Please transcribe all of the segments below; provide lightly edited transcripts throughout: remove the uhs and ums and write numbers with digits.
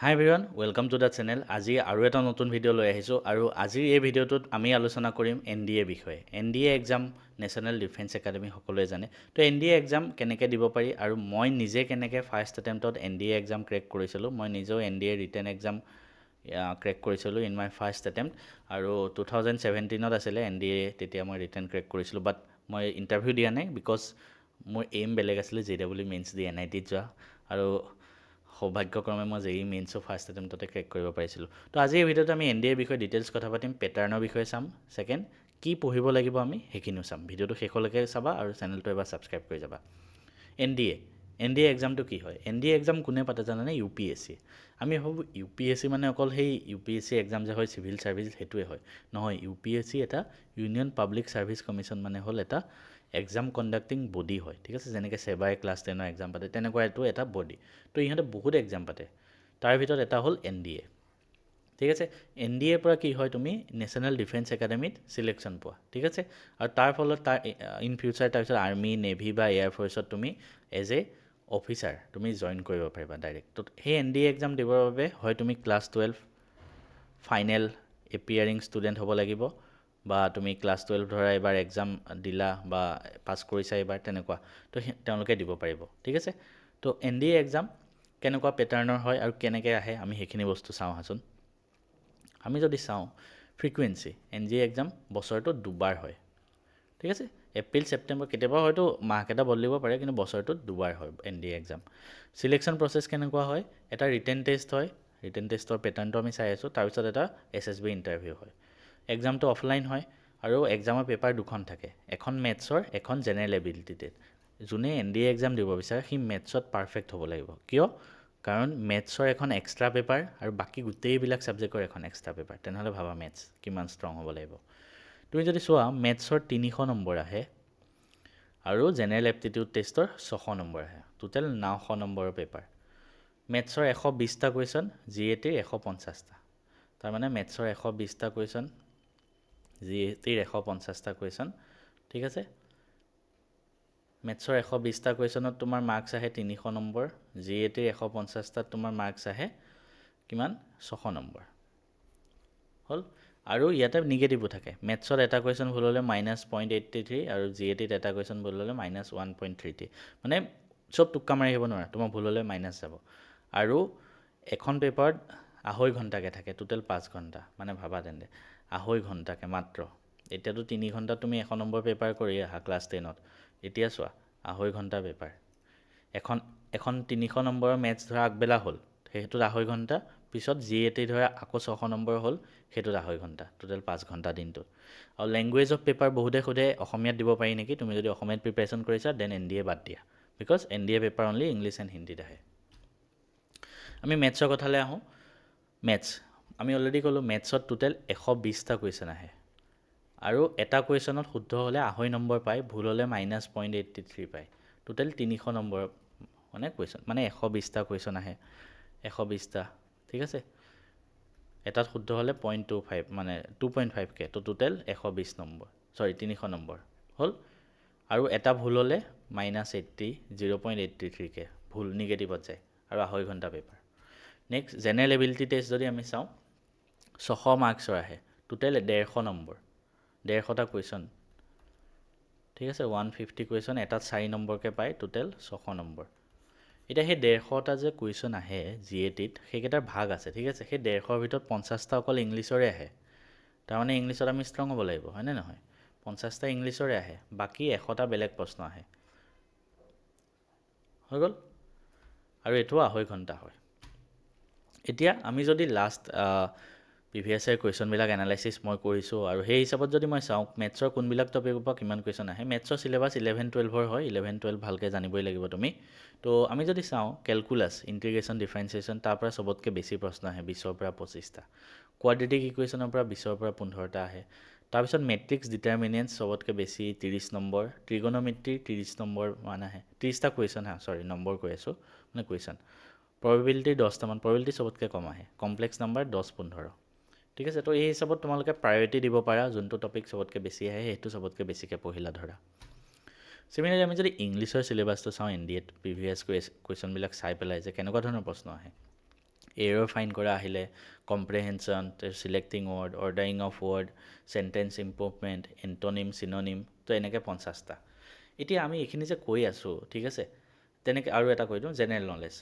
High everyone welcome to the channel. আজি আৰু এটা নতুন ভিডিঅ' লৈ আহিছোঁ আৰু আজিৰ এই ভিডিঅ'টোত আমি আলোচনা কৰিম NDA বিষয়ে। NDA exam national defence academy সকলোৱে জানে। তো NDA এক্সাম কেনেকৈ দিব পাৰি আৰু মই নিজে কেনেকৈ ফাৰ্ষ্ট এটেম্পটত NDA এক্সাম ক্ৰেক কৰিছিলোঁ। মই নিজেও NDA ৰিটেন এক্সাম ক্ৰেক কৰিছিলোঁ ইন মাই ফাৰ্ষ্ট এটেম্পট আৰু 2017ত আছিলে NDA, তেতিয়া মই ৰিটেন ক্ৰেক কৰিছিলোঁ। বাট মই ইণ্টাৰভিউ দিয়া নাই বিকজ মোৰ এইম বেলেগ আছিলে, JEE মেইনছ দি NITত যোৱা, আৰু সৌভাগ্যক্ৰমে মই JEE মেইনছো ফাৰ্ষ্ট এটেম্পটতে ক্ৰেক কৰিব পাৰিছিলোঁ। তো আজি এই ভিডিঅ'ত আমি NDA বিষয়ে ডিটেইলছ কথা পাতিম, পেটাৰ্ণৰ বিষয়ে চাম, ছেকেণ্ড কি পঢ়িব লাগিব আমি সেইখিনিও চাম। ভিডিঅ'টো শেষলৈকে চাবা আৰু চেনেলটো এবাৰ ছাবস্ক্ৰাইব কৰি যাবা। NDA এক্সামটো কি হয়? NDA এক্সাম কোনে পাতে জানানে? UPSC। আমি ভাবোঁ UPSC মানে অকল সেই UPSC এক্সাম যে হয় চিভিল ছাৰ্ভিচ সেইটোৱে হয়, নহয়। UPSC এটা ইউনিয়ন পাব্লিক ছাৰ্ভিচ কমিশ্যন, মানে হ'ল এটা এক্সাম কণ্ডাক্টিং বডি হয়, ঠিক আছে। যেনেকৈ সেবাই ক্লাছ 10ৰ এক্সাম পাতে, তেনেকুৱা এইটো এটা বডি। তো ইহঁতে বহুত এক্সাম পাতে, তাৰ ভিতৰত এটা হ'ল NDA, ঠিক আছে। NDAৰ পৰা কি হয়, তুমি নেশ্যনেল ডিফেন্স একাডেমিত চিলেকশ্যন পোৱা, ঠিক আছে। আৰু তাৰ ফলত ইন ফিউচাৰ তাৰপিছত আৰ্মি, নেভি বা এয়াৰফ'ৰ্চত তুমি এজ এ অফিচাৰ তুমি জইন কৰিব পাৰিবা ডাইৰেক্ট। তো সেই NDA এক্সাম দিবৰ বাবে হয় তুমি ক্লাছ 12 ফাইনেল এপিয়াৰিং ষ্টুডেণ্ট হ'ব লাগিব, বা তুমি ক্লাছ 12 ধৰা এবাৰ এক্সাম দিলা বা পাছ কৰিছা এইবাৰ, তেনেকুৱা। তো তেওঁলোকে দিব পাৰিব, ঠিক আছে। তো NDA এক্সাম কেনেকুৱা পেটাৰ্ণৰ হয় আৰু কেনেকৈ আহে আমি সেইখিনি বস্তু চাওঁ আহাচোন। আমি যদি চাওঁ ফ্ৰিকুৱেঞ্চি, NDA এক্সাম বছৰটোত দুবাৰ হয়, ঠিক আছে। এপ্ৰিল ছেপ্টেম্বৰ, কেতিয়াবা হয়তো মাহকেইটা বদলিব পাৰে, কিন্তু বছৰটোত দুবাৰ হয় NDA এক্সাম। চিলেকশ্যন প্ৰচেছ কেনেকুৱা হয়? এটা ৰিটেন টেষ্ট হয়, ৰিটেন টেষ্টৰ পেটাৰ্ণটো আমি চাই আছোঁ। তাৰপিছত এটা SSB ইণ্টাৰভিউ হয়। এক্সামটো অফলাইন হয় আৰু এক্সামৰ পেপাৰ দুখন থাকে, এখন মেথছৰ, এখন জেনেৰেল এবিলিটি টেষ্ট। যোনে NDA এক্সাম দিব বিচাৰে সি মেথছত পাৰফেক্ট হ'ব লাগিব। কিয়? কাৰণ মেথছৰ এখন এক্সট্ৰা পেপাৰ আৰু বাকী গোটেইবিলাক ছাবজেক্টৰ এখন এক্সট্ৰা পেপাৰ। তেনেহ'লে ভাবা মেথছ কিমান ষ্ট্ৰং হ'ব লাগিব। তুমি যদি চোৱা মেথছৰ 300 নম্বৰ আহে আৰু জেনেৰেল এপ্টিটিউড টেষ্টৰ 600 নম্বৰ আহে, টোটেল 900 নম্বৰৰ পেপাৰ। মেথছৰ 120টা কুৱেশ্যন, GATৰ 150টা। তাৰমানে মেথছৰ 120টা কুৱেশ্যন, GATৰ 150টা কুৱেশ্যন, ঠিক আছে। মেথছৰ 120টা কুৱেশ্যনত তোমাৰ মাৰ্কছ আহে 300 নম্বৰ, GATৰ 150টাত তোমাৰ মাৰ্কছ আহে কিমান? 600 নম্বৰ হ'ল। আৰু ইয়াতে নিগেটিভো থাকে। মেথছত এটা কুৱেশ্যন ভুল হ'লে -0.83 আৰু GATত এটা কুৱেশ্যন ভুল হ'লে -1.33। মানে চব টোক্কা মাৰি আহিব নোৱাৰা, তোমাৰ ভুল হ'লে মাইনাছ যাব। আৰু এখন পেপাৰত 2.5 ঘণ্টাকৈ থাকে, টোটেল 5 ঘণ্টা। মানে ভাবা তেন্তে 2.5 ঘণ্টাকৈ মাত্ৰ। এতিয়াতো 3 ঘণ্টাত তুমি 100 নম্বৰ পেপাৰ কৰি আহা ক্লাছ 10ত, এতিয়া চোৱা 2.5 ঘণ্টা পেপাৰ। এখন 300 নম্বৰৰ মেথছ ধৰা আগবেলা হ'ল, সেইটোত 2.5 ঘণ্টা। পিছত GAT ধৰা আকৌ 600 নম্বৰ হ'ল, সেইটোত 2.5 ঘণ্টা, টোটেল 5 ঘণ্টা দিনটোত। আৰু লেংগুৱেজ অফ পেপাৰ বহুতে সোধে অসমীয়াত দিব পাৰি নেকি? তুমি যদি অসমীয়াত প্ৰিপেৰেশ্যন কৰিছা দেন NDA বাদ দিয়া, because NDA paper only English and হিন্দীত আহে। আমি মেথছৰ কথালৈ আহোঁ। মেথছ আমি অলৰেডি ক'লোঁ, মেথছত টোটেল 120টা কুৱেশ্যন আহে আৰু এটা কুৱেশ্যনত শুদ্ধ হ'লে 2.5 নম্বৰ পায়, ভুল হ'লে -0.83 পায়। টোটেল 300 নম্বৰ মানে কুৱেশ্যন, মানে 120টা কুৱেশ্যন আহে, 120টা, ঠিক আছে। এটাত শুদ্ধ হ'লে 0.25 মানে 2.5কে, তো টোটেল 120 নম্বৰ, 300 নম্বৰ হ'ল। আৰু এটা ভুল হ'লে -80, 0.83কে ভুল নিগেটিভত যায়, আৰু 2.5 ঘণ্টা paper. Next general ability test যদি আমি চাওঁ, 600 মাৰ্কছৰ আহে, টোটেল 150 নম্বৰ, 150টা কুৱেশ্যন, ঠিক আছে। 150 কুৱেশ্যন, এটাত 4 নম্বৰকৈ পায়, টোটেল 600 নম্বৰ। এতিয়া সেই 150টা যে কুৱেশ্যন আহে GATত, সেইকেইটাৰ ভাগ আছে, ঠিক আছে। সেই 150ৰ ভিতৰত 50টা অকল ইংলিছৰে আহে, তাৰমানে ইংলিছত আমি ষ্ট্ৰং হ'ব লাগিব, হয়নে নহয়? 50টা ইংলিছৰে আহে, বাকী 100টা বেলেগ প্ৰশ্ন আহে, হৈ গ'ল। আৰু এইটো 2.5 ঘণ্টা হয়। এতিয়া আমি যদি লাষ্ট প্ৰিভিয়াছ ইয়াৰ কুৱেশ্যনবিলাক এনালাইচিছ মই কৰিছোঁ, আৰু সেই হিচাপত যদি মই চাওঁ মেথছৰ কোনবিলাক টপিকৰ পৰা কিমান কুৱেশ্যন আহে। মেথছৰ চিলেবাছ 11-12 হয়, 11-12 ভালকৈ জানিবই লাগিব তুমি। তো আমি যদি চাওঁ কেলকুলাছ, ইণ্টিগ্ৰেশ্যন, ডিফাৰেঞ্চিয়েশ্যন, তাৰ পৰা চবতকৈ বেছি প্ৰশ্ন আহে, 20ৰ পৰা 25টা। কোৱাড্ৰেটিক ইকুৱেশ্যনৰ পৰা 20ৰ পৰা 15টা আহে। তাৰপিছত মেট্ৰিক্স ডিটাৰমিনেণ্টছ চবতকৈ বেছি 30 নম্বৰ, ট্ৰিগন'মেট্ৰি 30 নম্বৰ মান আহে, 30টা কুৱেশ্যন নম্বৰ কৈ আছোঁ, মানে কুৱেশ্যন। প্ৰবেবিলিটি 10টামান, প্ৰবেবিলিটি চবতকৈ কম আহে, কমপ্লেক্স নাম্বাৰ 10-15, ঠিক আছে। তো এই হিচাপত তোমালোকে প্ৰায়ৰিটি দিব পাৰা, যোনটো টপিক চবতকৈ বেছি আহে সেইটো চবতকৈ বেছিকৈ পঢ়িলা ধৰা। চিমিলাৰলি আমি যদি ইংলিছৰ চিলেবাছটো চাওঁ, NDAত প্ৰিভিয়াছ কুৱেশ্যনবিলাক চাই পেলাই যে কেনেকুৱা ধৰণৰ প্ৰশ্ন আহে। এৰৰ ফাইন কৰা আহিলে, comprehension, selecting word, ordering of word, sentence improvement, antonym, synonym, তো এনেকৈ 50টা। এতিয়া আমি এইখিনি যে কৈ আছোঁ, ঠিক আছে, তেনেকৈ আৰু এটা কৈ দিওঁ জেনেৰেল নলেজ,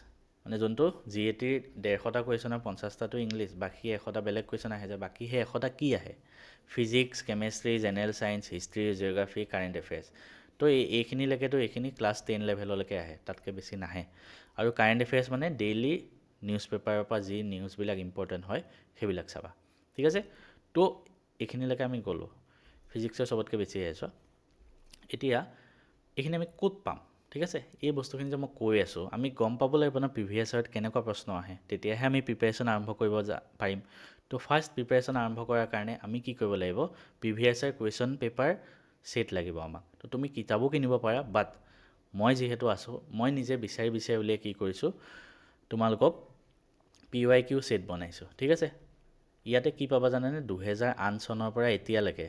মানে যোনটো GATৰ 150টা কুৱেশ্যনৰ 50টাটো ইংলিছ, বাকী 100টা বেলেগ কুৱেশ্যন আহে যে বাকী সেই 100টা কি আহে? Physics, chemistry, general science, history, geography, current affairs. তো এইখিনিলৈকেতো এইখিনি ক্লাছ 10 লেভেললৈকে আহে, তাতকৈ বেছি নাহে। আৰু কাৰেণ্ট এফেয়াৰ্ছ মানে ডেইলি নিউজ পেপাৰৰ পৰা যি নিউজবিলাক ইম্পৰ্টেণ্ট হয় সেইবিলাক চাবা, ঠিক আছে। তো এইখিনিলৈকে আমি গ'লোঁ, ফিজিক্সৰ চবতকৈ বেছি আহিছোঁ। এতিয়া এইখিনি আমি ক'ত পাম, ঠিক আছে? এই বস্তুখিনি যে মই কৈ আছোঁ, আমি গম পাব লাগিব ন প্ৰিভিয়াছ ইয়াৰত কেনেকুৱা প্ৰশ্ন আহে, তেতিয়াহে আমি প্ৰিপেৰেশ্যন আৰম্ভ কৰিব পাৰিম। তো ফাৰ্ষ্ট প্ৰিপেৰেশ্যন আৰম্ভ কৰাৰ কাৰণে আমি কি কৰিব লাগিব? Previous year question paper set লাগিব আমাক। তো তুমি কিতাপো কিনিব পাৰা, বাট মই যিহেতু আছোঁ, মই নিজে বিচাৰি উলিয়াই কি কৰিছোঁ, তোমালোকক PYQ ছেট বনাইছোঁ, ঠিক আছে। ইয়াতে কি পাবা জানানে? 2008 চনৰ পৰা এতিয়ালৈকে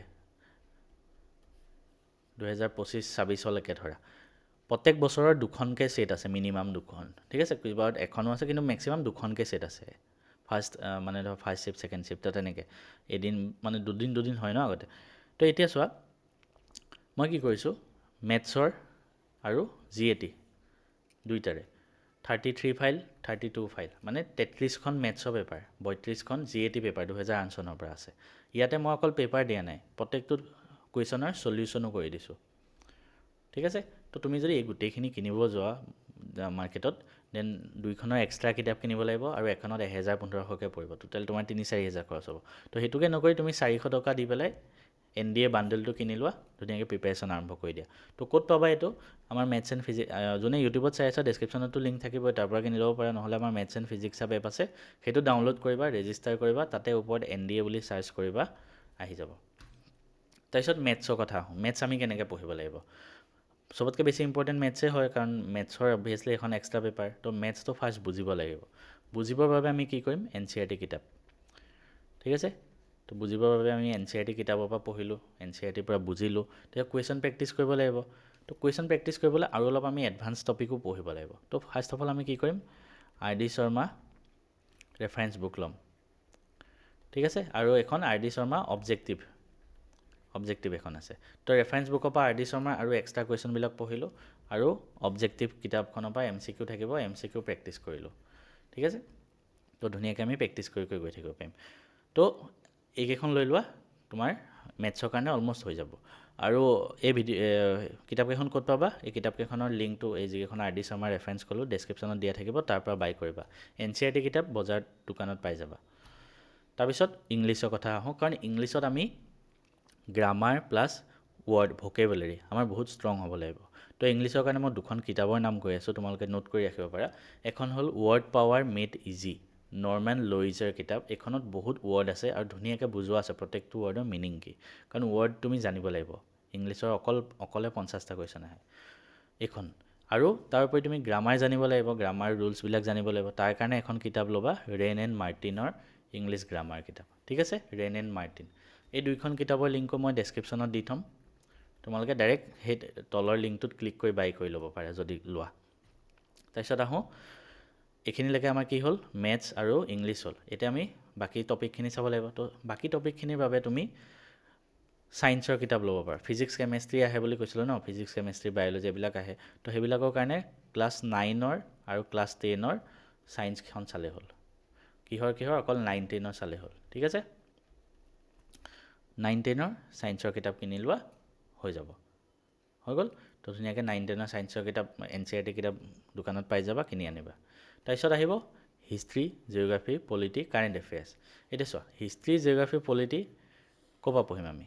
2025-26লৈকে ধৰা প্ৰত্যেক বছৰৰ 2খনকৈ ছেট আছে, মিনিমাম 2খন, ঠিক আছে। কিবাত এখনো আছে, কিন্তু মেক্সিমাম 2খনকৈ ছেট আছে। ফাৰ্ষ্ট মানে ধৰ ফাৰ্ষ্ট শ্বিফ্ট, ছেকেণ্ড শ্বিফ্ট, তেনেকৈ এদিন মানে দুদিন হয় ন আগতে। তো এতিয়া চোৱা, মই কি কৰিছোঁ, মেথছৰ আৰু GAT দুইটাৰে 33 ফাইল, 32 ফাইল, মানে 33খন মেথছৰ পেপাৰ, 32খন GAT পেপাৰ 2008 চনৰ পৰা আছে। ইয়াতে মই অকল পেপাৰ দিয়া নাই, প্ৰত্যেকটো কুৱেশ্যনৰ চলিউশ্যনো কৰি দিছোঁ, ঠিক আছে। তো তুমি যদি এই গোটেইখিনি কিনিব যোৱা মাৰ্কেটত, দেন 2খনৰ এক্সট্ৰা কিতাপ কিনিব লাগিব, আৰু এখনত 1000-1500কৈ পৰিব, টোটেল তোমাৰ 3-4 হাজাৰ খৰচ হ'ব। তো সেইটোকে নকৰি তুমি 400 টকা দি পেলাই NDA বাণ্ডেলটো কিনি লোৱা, ধুনীয়াকৈ প্ৰিপেৰেশ্যন আৰম্ভ কৰি দিয়া। তো ক'ত পাবা এইটো? আমাৰ মেথছ এণ্ড ফিজিক্স, যোনে ইউটিউবত চাই আছা ডেছক্ৰিপশ্যনতো লিংক থাকিব, তাৰ পৰা কিনি ল'ব পাৰা, নহ'লে আমাৰ মেথছ এণ্ড ফিজিক্স এপ আছে, সেইটো ডাউনলোড কৰিবা, ৰেজিষ্টাৰ কৰিবা, তাতে ওপৰত NDA বুলি চাৰ্চ কৰিবা, আহি যাব। তাৰপিছত মেথছৰ কথা আহোঁ, মেথছ আমি কেনেকৈ পঢ়িব লাগিব? চবতকৈ বেছি ইম্পৰ্টেণ্ট মেথছেই হয়, কাৰণ মেথছৰ অবভিয়াছলি এখন এক্সট্ৰা পেপাৰ। তো মেথছটো ফাৰ্ষ্ট বুজিব লাগিব। বুজিবৰ বাবে আমি কি কৰিম? NCERT কিতাপ, ঠিক আছে। তো বুজিবৰ বাবে আমি NCERT কিতাপৰ পৰা পঢ়িলোঁ, NCERTৰ পৰা বুজিলোঁ, তেতিয়া কুৱেশ্যন প্ৰেক্টিছ কৰিব লাগিব। তো কুৱেশ্যন প্ৰেক্টিছ কৰিবলৈ আৰু অলপ আমি এডভান্স টপিকো পঢ়িব লাগিব। তো ফাৰ্ষ্ট অফ অল আমি কি কৰিম? RD শৰ্মা ৰেফাৰেঞ্চ বুক ল'ম, ঠিক আছে। আৰু এখন RD শৰ্মা অবজেক্টিভ এখন আছে। তো ৰেফাৰেঞ্চ বুকৰ পৰা RD শৰ্মা আৰু এক্সট্ৰা কুৱেশ্যনবিলাক পঢ়িলোঁ, আৰু অবজেক্টিভ কিতাপখনৰ পৰা MCQ থাকিব, MCQ প্ৰেক্টিছ কৰিলোঁ, ঠিক আছে। তো ধুনীয়াকৈ আমি প্ৰেক্টিছ কৰি গৈ থাকিব পাৰিম। তো এইকেইখন লৈ লোৱা, তোমাৰ মেথছৰ কাৰণে অলমষ্ট হৈ যাব। আৰু এই কিতাপকেইখন ক'ত পাবা? এই কিতাপকেইখনৰ লিংকটো, এই যিকেইখন RD শৰ্মাৰ ৰেফাৰেঞ্চ ক'লোঁ, ডেছক্ৰিপশ্যনত দিয়া থাকিব, তাৰ পৰা বাই কৰিবা। NCERT কিতাপ বজাৰ দোকানত পাই যাবা। তাৰপিছত ইংলিছৰ কথা আহোঁ, কাৰণ ইংলিছত আমি গ্ৰামাৰ প্লাছ ৱৰ্ড ভোকেবুলাৰী আমাৰ বহুত ষ্ট্ৰং হ'ব লাগিব। তো ইংলিছৰ কাৰণে মই 2খন কিতাপৰ নাম কৈ আছোঁ, তোমালোকে নোট কৰি ৰাখিব পাৰা। এখন হ'ল word power made easy, Norman লুইজৰ কিতাপ। এইখনত বহুত ৱৰ্ড আছে আৰু ধুনীয়াকৈ বুজোৱা আছে প্ৰত্যেকটো ৱৰ্ডৰ মিনিং কি, কাৰণ ৱৰ্ড তুমি জানিব লাগিব। ইংলিছৰ অকলে 50টা কুৱেশ্যন আহে এইখন। আৰু তাৰ উপৰি তুমি গ্ৰামাৰ জানিব লাগিব, গ্ৰামাৰ ৰুলছবিলাক জানিব লাগিব। তাৰ কাৰণে এখন কিতাপ ল'বা, ৰেন এণ্ড মাৰ্টিনৰ ইংলিছ গ্ৰামাৰ কিতাপ, ঠিক আছে। ৰেন এণ্ড মাৰ্টিন, এই 2খন কিতাপৰ লিংকো মই ডেছক্ৰিপশ্যনত দি থ'ম, তোমালোকে ডাইৰেক্ট সেই তলৰ লিংকটোত ক্লিক কৰি বাই কৰি ল'ব পাৰে যদি লোৱা। তাৰপিছত আহোঁ, এইখিনিলৈকে আমাৰ কি হ'ল? মেথছ আৰু ইংলিছ হ'ল। এতিয়া আমি বাকী টপিকখিনি চাব লাগিব। তো বাকী টপিকখিনিৰ বাবে তুমি ছায়েন্সৰ কিতাপ ল'ব পাৰা। ফিজিক্স কেমেষ্ট্ৰি আহে বুলি কৈছিলোঁ ন, ফিজিক্স কেমেষ্ট্ৰি বায়'লজি এইবিলাক আহে। তো সেইবিলাকৰ কাৰণে ক্লাছ 9ৰ আৰু ক্লাছ 10ৰ ছায়েন্সখন চালেই হ'ল। কিহৰ অকল 9-10ৰ চালেই হ'ল, ঠিক আছে। 9-10ৰ ছায়েন্সৰ কিতাপ কিনি লোৱা, হৈ যাব, হৈ গ'ল। তো ধুনীয়াকৈ 9-10ৰ ছায়েন্সৰ কিতাপ NCERT কিতাপ দোকানত পাই যাবা, কিনি আনিবা। তাৰপিছত আহিব history, geography, polity, current affairs. এতিয়া চোৱা, হিষ্ট্ৰী, জিঅ'গ্ৰাফী, পলিটি ক'ৰ পৰা পঢ়িম আমি?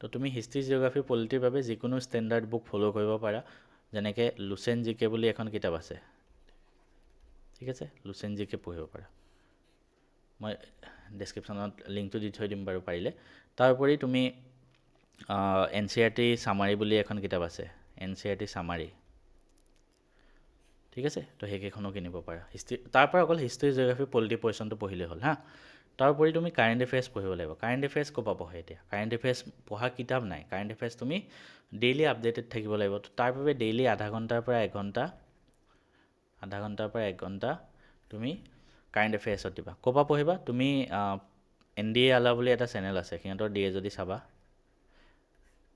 তো তুমি হিষ্ট্ৰী, জিঅ'গ্ৰাফী, পলিটিৰ বাবে যিকোনো ষ্টেণ্ডাৰ্ড বুক ফ'ল' কৰিব পাৰা, যেনেকৈ লুচেন জিকে বুলি এখন কিতাপ আছে, ঠিক আছে। লুচেন জিকে পঢ়িব পাৰা, মই ডেছক্ৰিপশ্যনত লিংকটো দি থৈ দিম বাৰু পাৰিলে। তাৰ উপৰি তুমি NCERT চামাৰী বুলি এখন কিতাপ আছে, NCERT চামাৰী, ঠিক আছে। তো সেইকেইখনো কিনিব পাৰা। তাৰ পৰা অকল হিষ্ট্ৰী, জিঅ'গ্ৰাফী, পলিটি পৰ্চনটো পঢ়িলেই হ'ল হা। তাৰ উপৰি তুমি কাৰেণ্ট এফেয়াৰ্ছ পঢ়িব লাগিব। কাৰেণ্ট এফেয়াৰ্ছ ক'ৰ পৰা পঢ়া? এতিয়া কাৰেণ্ট এফেয়াৰ্ছ পঢ়া কিতাপ নাই। কাৰেণ্ট এফেয়াৰ্ছ তুমি ডেইলি আপডেটেড থাকিব লাগিব। তাৰ বাবে ডেইলি আধা ঘণ্টাৰ পৰা 1 ঘণ্টা তুমি কাৰেণ্ট এফেয়াৰ্ছত দিবা। ক'ৰ পৰা পঢ়িবা তুমি? NDA আলা বুলি এটা চেনেল আছে, সিহঁতৰ দিয়ে যদি চাবা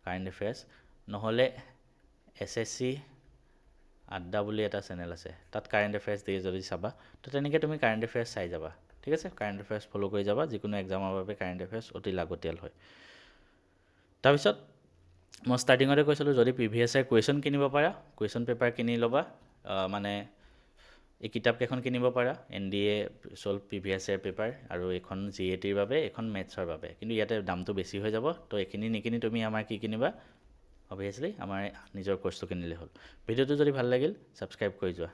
কাৰেণ্ট এফেয়াৰ্ছ, নহ'লে SSC আড্ডা বুলি এটা চেনেল আছে, তাত কাৰেণ্ট এফেয়াৰ্ছ দিয়ে যদি চাবা। তো তেনেকৈ তুমি কাৰেণ্ট এফেয়াৰ্ছ চাই যাবা, ঠিক আছে? কাৰেণ্ট এফেয়াৰ্ছ ফ'ল' কৰি যাবা, যিকোনো এক্সামৰ বাবে কাৰেণ্ট এফেয়াৰ্ছ অতি লাগতিয়াল হয়। তাৰপিছত মই ষ্টাৰ্টিঙতে কৈছিলোঁ, যদি প্ৰিভিয়াছ ইয়াৰ কুৱেশ্যন কিনিব পাৰা, কুৱেশ্যন পেপাৰ কিনি ল'বা, মানে এই কিতাপকেইখন কিনিব পাৰা, NDA solve previous year paper, আৰু এইখন GATৰ বাবে, এইখন মেথছৰ বাবে। কিন্তু ইয়াতে দামটো বেছি হৈ যাব, তো এইখিনি নিকিনি তুমি আমাৰ কি কিনিবা? অবভিয়াছলি আমাৰ নিজৰ কোৰ্চটো কিনিলে হ'ল। ভিডিঅ'টো যদি ভাল লাগিল ছাবস্ক্ৰাইব কৰি যোৱা।